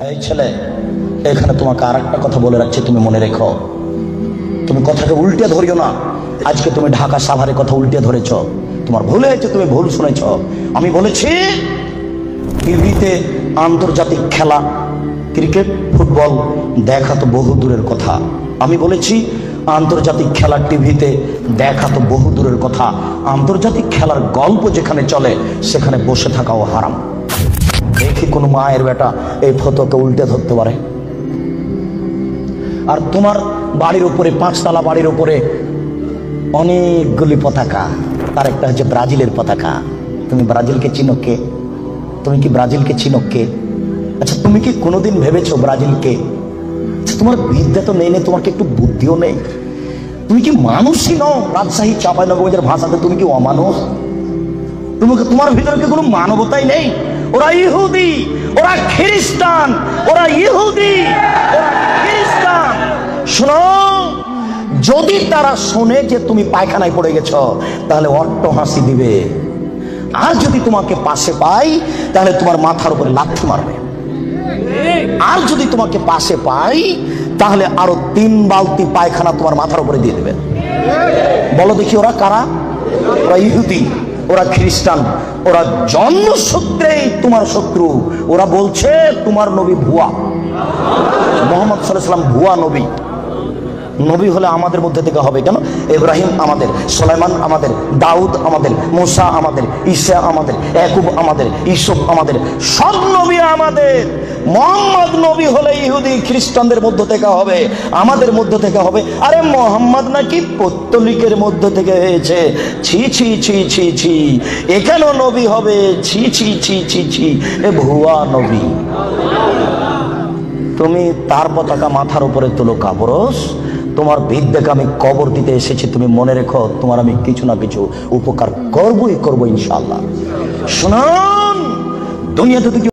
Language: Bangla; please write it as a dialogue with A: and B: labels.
A: এই ছেলে, এখানে তোমাকে আরেকটা কথা বলে রাখছি, তুমি মনে রেখো। তুমি কথাকে উল্টে ধরিও না। আজকে তুমি ঢাকা সাভারে কথা উল্টে ধরেছ, তোমার ভুল হয়েছে, তুমি ভুল শুনেছ। আমি বলেছি টিভিতে আন্তর্জাতিক খেলা, ক্রিকেট, ফুটবল দেখা তো বহু দূরের কথা। আমি বলেছি আন্তর্জাতিক খেলা টিভিতে দেখা তো বহু দূরের কথা, আন্তর্জাতিক খেলার গল্প যেখানে চলে সেখানে বসে থাকাও হারাম। দেখি কোন মায়ের বেটা এই ফটোকে উল্টে ধরতে পারে। আর তোমার বাড়ির উপরে, 5তলা বাড়ির উপরে অনেকগুলি পতাকা, তার একটা হচ্ছে ব্রাজিলের পতাকা। তুমি ব্রাজিলকে চিনো কে? তুমি কি ব্রাজিলকে চিনো কে? আচ্ছা, তুমি কি কোনোদিন ভেবেছো ব্রাজিলকে? তোমার বিদ্যা তো নেই, তোমার কি একটু বুদ্ধিও নেই? তুমি কি মানুষই নও? রাজশাহী চাঁপাইনবাবগঞ্জের ভাষাতে তুমি কি অমানুষ? তোমার ভিতরে কি কোনো মানবতাই নেই? ওরা ইহুদি, ওরা খ্রিস্টান, ওরা ইহুদি, ওরা খ্রিস্টান। শোনো, যদি তারা শোনে যে তুমি পায়খানায় পড়ে গেছ তাহলে অট্ট হাসি দিবে, আর যদি তোমাকে পাশে পাই তাহলে তোমার মাথার উপরে লাথি মারবে, আর যদি তোমাকে পাশে পাই তাহলে আরো 3 বালতি পায়খানা তোমার মাথার উপরে দিয়ে দেবে। বলো দেখি ওরা কারা? ওরা ইহুদি, ওরা খ্রিস্টান, ওরা জন্মসূত্রেই তোমার শত্রু। ওরা বলছে তোমার নবী ভুয়া, মুহাম্মদ সাল্লাল্লাহু আলাইহি ওয়াসাল্লাম ভুয়া নবী। নবী হলে আমাদের মধ্যে থেকে হবে কেন? ইব্রাহিম আমাদের, সুলাইমান আমাদের, দাউদ আমাদের, মুসা আমাদের, ঈসা আমাদের, ইয়াকুব আমাদের, ইউসুফ আমাদের, সব নবী আমাদের। মুহাম্মদ নবী হলে ইহুদি খ্রিস্টানদের মধ্য থেকে হবে, আমাদের মধ্য থেকে হবে। আরে মুহাম্মদ নাকি পৌত্তলিকের মধ্য থেকে হয়েছে। ছি ছি ছি ছি ছি, এ কেন নবী হবে? ছি ছি ছি ছি ছি, এ ভুয়া নবী। তুমি তার পতাকা মাথার উপরে তুলো কাপুরুষ। তোমার বিদ্যাকে আমি কবর দিতে এসেছি, তুমি মনে রেখো তোমার আমি কিছু না কিছু উপকার করবই করবো ইনশাআল্লাহ। শুনুন, দুনিয়াতে